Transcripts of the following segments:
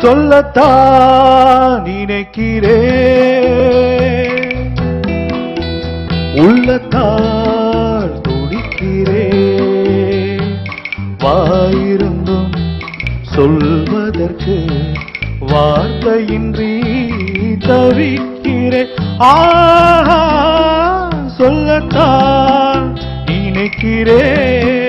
சொல்லத்தான் நினைக்கிறேன், உள்ளத்தால் துடிக்கிறேன். வாயிருந்தும் சொல்வதற்கு வார்த்தையின்றி தவிக்கிறேன். ஆஹா, சொல்லத்தான் நினைக்கிறேன்.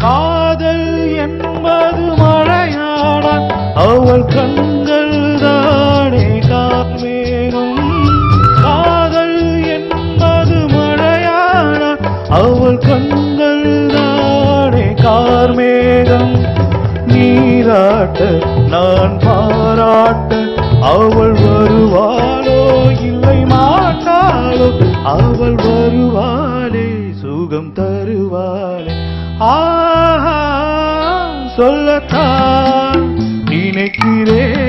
காதல் என்பது மழையான அவள் கண்கள் தானே கார்மேகம். காதல் என்பது மழையான அவள் கண்கள் தானே கார்மேகம். நீராட்ட நான் பாராட்ட அவள் வருவாளோ இல்லை மாட்டாளோ, அவள் வருவாளே சுகம் தருவாளே. ஆஹா, சொல்லத்தான் நினைக்கிறேன்.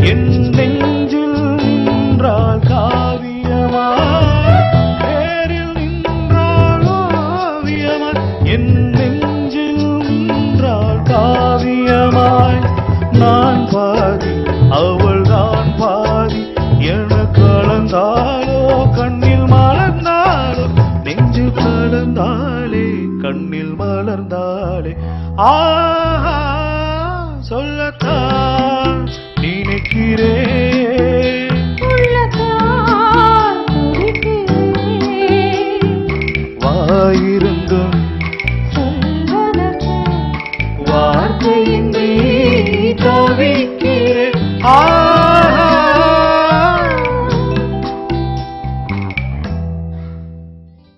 என் நெஞ்சில் நின்றாள் காவியமா, நேரில் நின்றாள் ஓவியமா. என் நெஞ்சில் நின்றாள் காவியமாய். நான் பாதி அவள் தான் பாதி என கலந்தாளோ கண்ணில் மலர்ந்தாளோ, நெஞ்சில் கலந்தாளே கண்ணில் மலர்ந்தாளே. ஆஹா, சொல்லத்தான் நினைக்கிறேன், உள்ளத்தால் துடிக்கிறேன். வாயிருந்தும் சொல்வதற்கு வார்த்தையின்றி தவிக்கிறேன்.